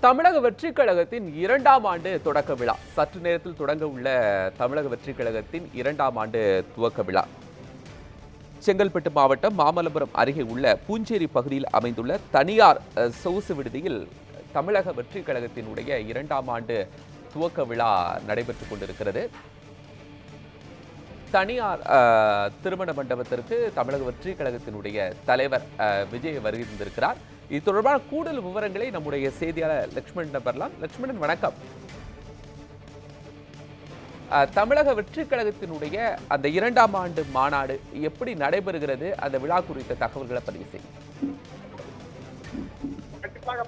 தமிழக வெற்றிக் கழகத்தின் 2ஆம் ஆண்டு தொடக்க விழா சற்று நேரத்தில் தொடங்க உள்ள தமிழக வெற்றிக் கழகத்தின் 2ஆம் ஆண்டு துவக்க விழா செங்கல்பட்டு மாவட்டம் மாமல்லபுரம் அருகே உள்ள பூஞ்சேரி பகுதியில் அமைந்துள்ள தனியார் சொகுசு விடுதியில் தமிழக வெற்றிக் கழகத்தினுடைய 2ஆம் ஆண்டு துவக்க விழா நடைபெற்றுக் கொண்டிருக்கிறது. தனியார் திருமண மண்டபத்திற்கு தமிழக வெற்றிக் கழகத்தினுடைய தலைவர் விஜய் வருகை தந்திருக்கிறார். இது தொடர்பான கூடுதல் விவரங்களை நம்முடைய செய்தியாளர் லட்சுமணன் பெறலாம். லட்சுமணன், வணக்கம். தமிழக வெற்றிக் கழகத்தினுடைய அந்த 2ஆம் ஆண்டு மாநாடு எப்படி நடைபெறுகிறது, அந்த விழா குறித்த தகவல்களை பதிவு செய்யும்.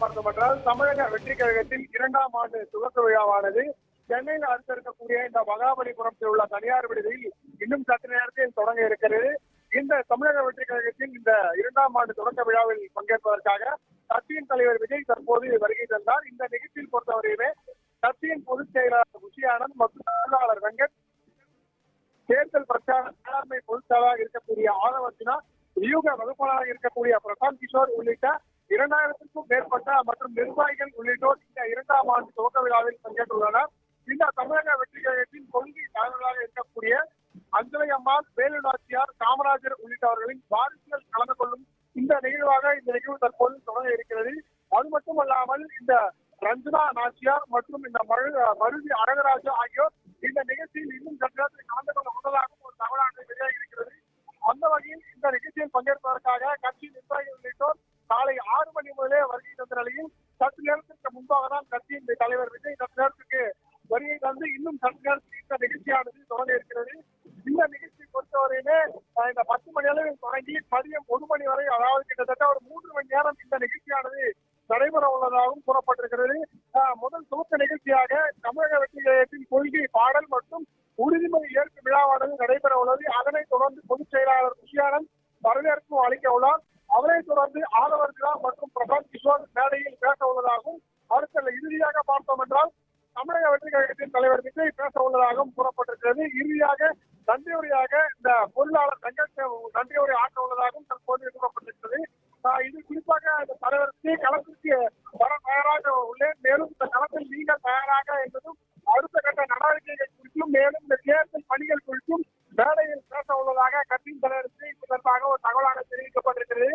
பார்த்தோமென்றால் தமிழக வெற்றிக் கழகத்தின் 2ஆம் ஆண்டு துவக்க விழாவானது சென்னையில் அடுத்து இருக்கக்கூடிய இந்த மகாபலிபுரத்தில் உள்ள தனியார் விடுதியில் இன்னும் சற்று நேரத்தில் தொடங்க இருக்கிறது. இந்த தமிழக வெற்றிக் கழகத்தின் இந்த 2ஆம் ஆண்டு தொடக்க விழாவில் பங்கேற்பதற்காக கட்சியின் தலைவர் விஜய் தற்போது வருகை தந்தார். இந்த நிகழ்ச்சியில் பொறுத்தவரையுமே கட்சியின் பொதுச் செயலாளர் ருஷி ஆனந்த் மற்றும் பொருளாளர் வெங்கட், தேர்தல் பிரச்சார மேலாண்மை பொதுச் செயலாளராக இருக்கக்கூடிய ஆதவர்ஜுனா, வியூக வகுப்பாளராக இருக்கக்கூடிய பிரசாந்த் கிஷோர் உள்ளிட்ட 2000க்கும் மேற்பட்ட மற்றும் நிர்வாகிகள் உள்ளிட்டோர் இந்த 2ஆம் ஆண்டு துவக்க விழாவில் பங்கேற்றுள்ளனர். இந்த தமிழக வெற்றிக் கழகத்தின் கொள்கை தலைவர்களாக இருக்கக்கூடிய அஞ்சலை அம்மாள், வேலு நாச்சியார், காமராஜர் உள்ளிட்டவர்களின் வாரிசுகள் கலந்து கொள்ளும் இந்த நிகழ்வாக இந்த நிகழ்வு தற்போது தொடங்க இருக்கிறது. அது மட்டுமல்லாமல் இந்த ரஞ்சனா நாச்சியார் மற்றும் இந்த மருதி அழகராஜா ஆகியோர் இந்த நிகழ்ச்சியில் இன்னும் சற்று நேரத்தில் கலந்து கொள்ள உள்ளதாகவும் ஒரு தகவலானது வெளியாகி இருக்கிறது. அந்த வகையில் இந்த நிகழ்ச்சியில் பங்கேற்பதற்காக கட்சி நிர்வாகிகள் உள்ளிட்டோர் காலை 6 மணி முதலே வருகை தந்த நிலையில் சற்று நேரத்திற்கு முன்பாக தான் கட்சியின் தலைவர் விஜய் சற்று நேரத்துக்கு வருகை தந்து இன்னும் சற்று நேரத்தில் இந்த நிகழ்ச்சியானது தொடங்க இருக்கிறது. இந்த நிகழ்ச்சி பொறுத்தவரையிலே இந்த 10 மணி அளவில் தொடங்கி மதியம் 1 மணி வரை, அதாவது கிட்டத்தட்ட ஒரு 3 மணி நேரம் இந்த நிகழ்ச்சியானது நடைபெற உள்ளதாகவும் கூறப்பட்டிருக்கிறது. முதல் துவக்க நிகழ்ச்சியாக தமிழக வெற்றிக் கழகத்தின் கொள்கை பாடல் மற்றும் உறுதிமொழி ஏற்பு விழாவானது நடைபெற உள்ளது. அதனைத் தொடர்ந்து பொதுச் செயலாளர் ருஷியானந்த் வரவேற்பு அளிக்க உள்ளார். அவரைத் தொடர்ந்து ஆதவர்ஜுனா மற்றும் பிரசாந்த் கிஷோர் மேடையில் பேச உள்ளதாகவும், அடுத்த இறுதியாக பார்த்தோம் என்றால் தமிழக வெற்றிக் கழகத்தின் தலைவர் விஜய் பேச உள்ளதாகவும் கூறப்பட்டிருக்கிறது. இறுதியாக நன்றியுரையாக இந்த பொருளாளர் வெங்கட் நன்றியுரை ஆற்ற உள்ளதாகவும் தற்போது கூறப்பட்டிருக்கிறது. இது குறிப்பாக இந்த தலைவருக்கு களத்திற்கு வர தயாராக உள்ளேன், மேலும் இந்த களத்தில் நீங்கள் தயாராக என்பதும் அடுத்த கட்ட நடவடிக்கைகள் குறித்தும் மேலும் இந்த தேர்தல் பணிகள் குறித்தும் மேடையில் பேச உள்ளதாக கட்சியின் தலைவருக்கு இதற்காக ஒரு தகவலாக தெரிவிக்கப்பட்டிருக்கிறது.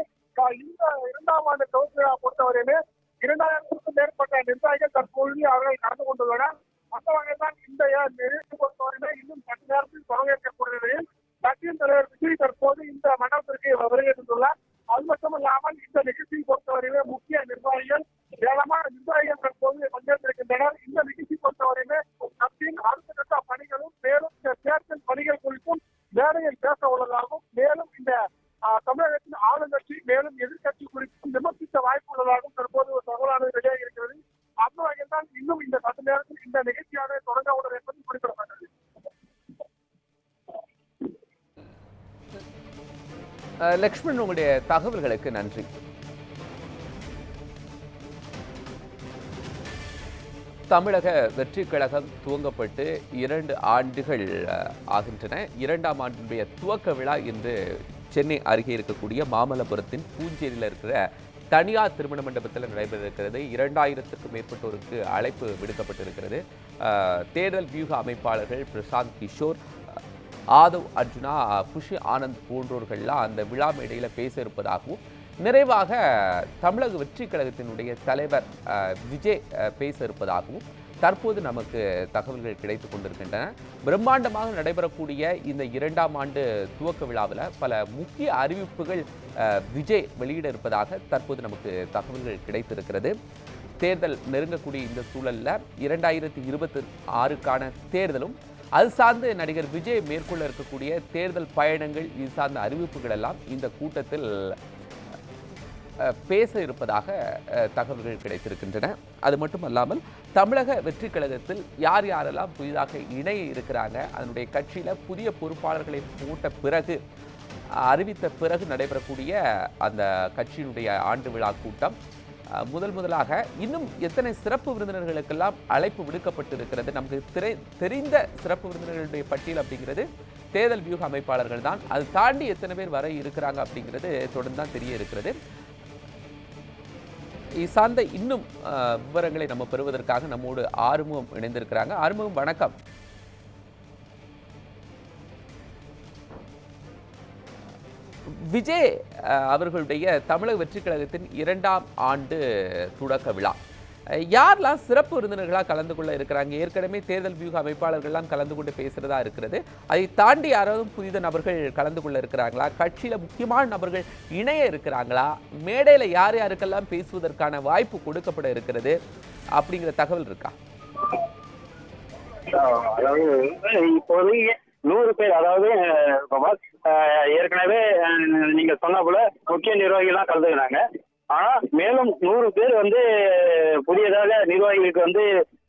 இந்த 2ஆம் ஆண்டு துவக்க விழா பொறுத்தவரையிலே 2000க்கும் மேற்பட்ட நிர்வாகிகள் தற்போது அவர்கள் கலந்து கொண்டுள்ளனர். அந்த வகையில் தான் இந்த நிகழ்ச்சி பொறுத்தவரையிலே இன்னும் சற்று நேரத்தில் தொடங்க இருக்கக்கூடிய கட்சியின் தலைவர் விஜய் தற்போது இந்த மண்டபத்திற்கு வருகை தந்துள்ளார். அது மட்டுமல்லாமல் இந்த நிகழ்ச்சியை பொறுத்தவரையிலே முக்கிய நிர்வாகிகள், ஏராளமான நிர்வாகிகள் தற்போது பங்கேற்றிருக்கின்றனர். இந்த நிகழ்ச்சி பொறுத்தவரையிலே கட்சியின் அடுத்த கட்ட பணிகளும் மேலும் இந்த தேர்தல் பணிகள் குறித்தும் மேடையில் பேச உள்ளதாகவும், மேலும் இந்த தமிழகத்தின் ஆளுங்கட்சி மேலும் எதிர்கட்சி குறித்தும் விமர்சித்த வாய்ப்பு உள்ளதாகவும் தற்போது ஒரு தகவலானது வெளியாகி இருக்கிறது. அந்த வகையில் தான் இன்னும் இந்த சற்று நேரத்தில் இந்த நிகழ்ச்சியானது தொடங்க உள்ளது என்பது குறிப்பிடப்பட்டது. லட்சுமணன், உங்களுடைய தகவல்களுக்கு நன்றி. தமிழக வெற்றிக் கழகம் துவங்கப்பட்டு 2 ஆண்டுகள் ஆகின்றன. 2ஆம் ஆண்டினுடைய துவக்க விழா இன்று சென்னை அருகே இருக்கக்கூடிய மாமல்லபுரத்தின் பூஞ்சேரியில் இருக்கிற தனியார் திருமண மண்டபத்தில் நடைபெற இருக்கிறது. 2000க்கும் மேற்பட்டோருக்கு அழைப்பு விடுக்கப்பட்டிருக்கிறது. தேர்தல் வியூக அமைப்பாளர்கள் பிரசாந்த் கிஷோர், ஆதவ் அர்ஜுனா, குஷி ஆனந்த் போன்றோர்கள்லாம் அந்த விழா மேடையில் பேச இருப்பதாகவும், நிறைவாக தமிழக வெற்றிக் கழகத்தினுடைய தலைவர் விஜய் பேச இருப்பதாகவும் தற்போது நமக்கு தகவல்கள் கிடைத்து கொண்டிருக்கின்றன. பிரம்மாண்டமாக நடைபெறக்கூடிய இந்த 2ஆம் ஆண்டு துவக்க விழாவில் பல முக்கிய அறிவிப்புகள் விஜய் வெளியிட இருப்பதாக தற்போது நமக்கு தகவல்கள் கிடைத்திருக்கிறது. தேர்தல் நெருங்கக்கூடிய இந்த சூழலில் 2026க்கான தேர்தலும் அது சார்ந்து நடிகர் விஜய் மேற்கொள்ள இருக்கக்கூடிய தேர்தல் பயணங்கள், இது சார்ந்த அறிவிப்புகள் எல்லாம் இந்த கூட்டத்தில் பேச இருப்பதாக தகவல்கள் கிடைத்திருக்கின்றன. அது மட்டுமல்லாமல் தமிழக வெற்றிக் கழகத்தில் யார் யாரெல்லாம் புதிதாக இணைய இருக்கிறாங்க, அதனுடைய கட்சியில் புதிய பொறுப்பாளர்களை போட்ட பிறகு அறிவித்த பிறகு நடைபெறக்கூடிய அந்த கட்சியினுடைய ஆண்டு விழா கூட்டம் முதலாக இன்னும் எத்தனை சிறப்பு விருந்தினர்களுக்கெல்லாம் அழைப்பு விடுக்கப்பட்டிருக்கிறது, நமக்கு தெரிந்த சிறப்பு விருந்தினர்களுடைய பட்டியல் அப்படிங்கிறது தேர்தல் வியூக அமைப்பாளர்கள் தான். அது தாண்டி எத்தனை பேர் வர இருக்கிறாங்க அப்படிங்கிறது தொடர்ந்து தான் தெரிய இருக்கிறது. இது சார்ந்த இன்னும் விவரங்களை நம்ம பெறுவதற்காக நம்மோடு ஆறுமுகம் இணைந்திருக்கிறாங்க. ஆறுமுகம், வணக்கம். விஜய் அவர்களுடைய தமிழக வெற்றிக் கழகத்தின் 2ஆம் ஆண்டு தொடக்க விழா, யாரெல்லாம் சிறப்பு விருந்தினர்களாக கலந்து கொள்ள இருக்கிறாங்க? ஏற்கனவே தேர்தல் வியூக அமைப்பாளர்கள்லாம் கலந்து கொண்டு பேசுறதா இருக்கிறது. அதை தாண்டி யாராவது புதித நபர்கள் கலந்து கொள்ள இருக்கிறாங்களா? கட்சியில முக்கியமான நபர்கள் இணைய இருக்கிறாங்களா? மேடையில யார் யாருக்கெல்லாம் பேசுவதற்கான வாய்ப்பு கொடுக்கப்பட இருக்கிறது அப்படிங்கிற தகவல் இருக்கா? அதாவது இப்போது 100 பேர், அதாவது ஏற்கனவே நீங்க சொன்ன போல முக்கிய நிர்வாகிகள்லாம் கலந்துக்கிறாங்க. ஆனா மேலும் 100 பேர் புதியதாக நிர்வாகிகளுக்கு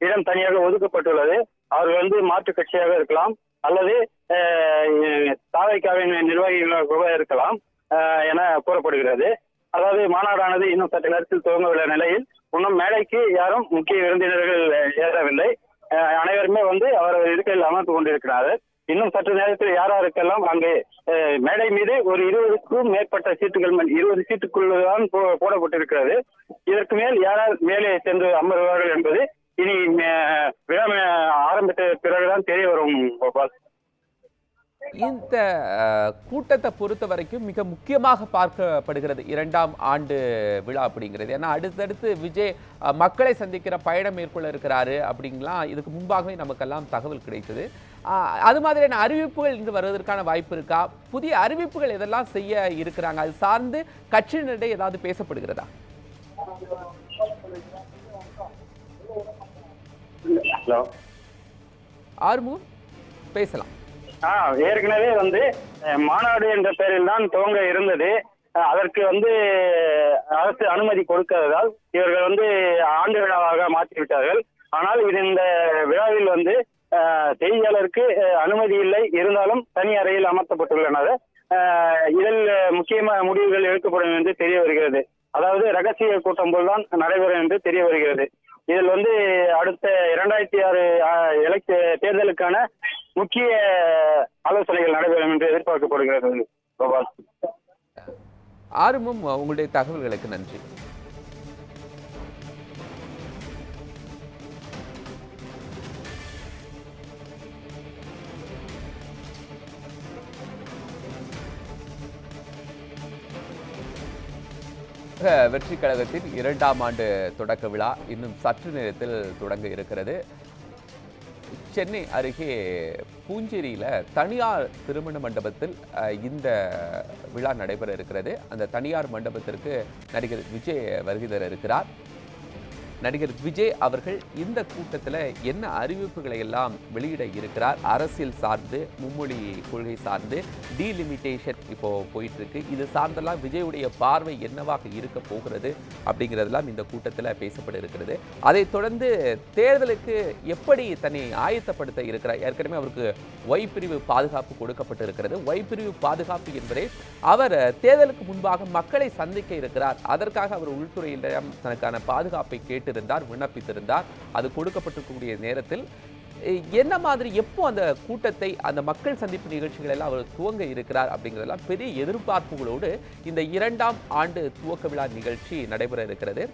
இடம் தனியாக ஒதுக்கப்பட்டுள்ளது. அவர்கள் மாற்றுக் கட்சியாக இருக்கலாம் அல்லது தாவைக்காவின் நிர்வாகிகளாக இருக்கலாம் என கூறப்படுகிறது. அதாவது மாநாடானது இன்னும் சற்று நேரத்தில் துவங்கவுள்ள நிலையில் இன்னும் மேடைக்கு யாரும் முக்கிய விருந்தினர்கள் ஏறவில்லை. அனைவருமே அவர் இருக்கையில் அமர்ந்து கொண்டிருக்கிறார்கள். இன்னும் சற்று நேரத்தில் யாராருக்கெல்லாம் அங்கே மேடை மீது ஒரு 20க்கும் மேற்பட்ட சீட்டுகள் 20 சீட்டுக்குள்ளுதான் போடப்பட்டிருக்கிறது. இதற்கு மேல் யாரால் மேலே சென்று அமர்வார்கள் என்பது இனி விழா ஆரம்பித்த பிறகுதான் தெரிய வரும். இந்த கூட்டத்தை பொறுத்த வரைக்கும் மிக முக்கியமாக பார்க்கப்படுகிறது 2ஆம் ஆண்டு விழா அப்படிங்கிறது. ஏன்னா அடுத்தடுத்து விஜய் மக்களை சந்திக்கிற பயணம் மேற்கொள்ள இருக்கிறாரு அப்படிங்கலாம் இதுக்கு முன்பாகவே நமக்கெல்லாம் தகவல் கிடைத்தது. அது மாதிரியான அறிவிப்புகள் இங்கு வருவதற்கான வாய்ப்பு இருக்கா? புதிய அறிவிப்புகள் எதெல்லாம் செய்ய இருக்கிறாங்க? அது சார்ந்து கட்சியினரிடையே ஏதாவது பேசப்படுகிறதா? ஹலோ ஆறுமுகம், பேசலாம். ஏற்கனவே மாநாடு என்ற பெயரில் தான் துவங்க இருந்தது. அதற்கு அரசு அனுமதி கொடுக்காததால் இவர்கள் ஆண்டு விழாவாக மாற்றிவிட்டார்கள். ஆனால் இந்த விழாவில் செய்தியாளருக்கு அனுமதி இல்லை, இருந்தாலும் தனி அறையில் அமர்த்தப்பட்டுள்ளனர். இதில் முக்கியமான முடிவுகள் எடுக்கப்படும் என்று தெரிய வருகிறது. அதாவது ரகசிய கூட்டம் போல்தான் நடைபெறும் என்று தெரிய வருகிறது. இதில் அடுத்த 2006 தேர்தலுக்கான முக்கிய ஆலோசனைகள் நடைபெறும் என்று எதிர்பார்க்கப்படுகிறது. கோபால், ஆறுமுகம், உங்களுடைய தகவல்களுக்கு நன்றி. வெற்றி கழகத்தின் 2ஆம் ஆண்டு தொடக்க விழா இன்னும் சற்று நேரத்தில் தொடங்க இருக்கிறது. சென்னை அருகே பூஞ்சேரியில் தனியார் திருமண மண்டபத்தில் இந்த விழா நடைபெற இருக்கிறது. அந்த தனியார் மண்டபத்திற்கு நடிகர் விஜய் வருகை தர இருக்கிறார். நடிகர் விஜய் அவர்கள் இந்த கூட்டத்தில் என்ன அறிவிப்புகளை எல்லாம் வெளியிட இருக்கிறார்? அரசியல் சார்ந்து, மும்மொழி கொள்கை சார்ந்து, டீலிமிட்டேஷன் இப்போ போயிட்டு இருக்கு. இது சார்ந்தெல்லாம் விஜயுடைய பார்வை என்னவாக இருக்க போகிறது அப்படிங்கிறதெல்லாம் இந்த கூட்டத்தில் பேசப்பட இருக்கிறது. அதைத் தொடர்ந்து தேர்தலுக்கு எப்படி தன்னை ஆயத்தப்படுத்த இருக்கிறார்? ஏற்கனவே அவருக்கு ஒய் பிரிவு பாதுகாப்பு கொடுக்கப்பட்டு இருக்கிறது. ஒய் பிரிவு பாதுகாப்பு என்பதே அவர் தேர்தலுக்கு முன்பாக மக்களை சந்திக்க இருக்கிறார். அதற்காக அவர் உள்துறையிடம் தனக்கான பாதுகாப்பை கேட்டிருந்தார், விண்ணப்பித்திருந்தார். அது கொடுக்கப்பட்டிருக்கக்கூடிய நேரத்தில் என்ன மாதிரி, எப்போ அந்த கூட்டத்தை, அந்த மக்கள் சந்திப்பு நிகழ்ச்சிகள் எல்லாம் அவர் துவங்க இருக்கிறார் அப்படிங்கிறதெல்லாம் பெரிய எதிர்பார்ப்புகளோடு இந்த 2ஆம் ஆண்டு துவக்க விழா நிகழ்ச்சி நடைபெற இருக்கிறது.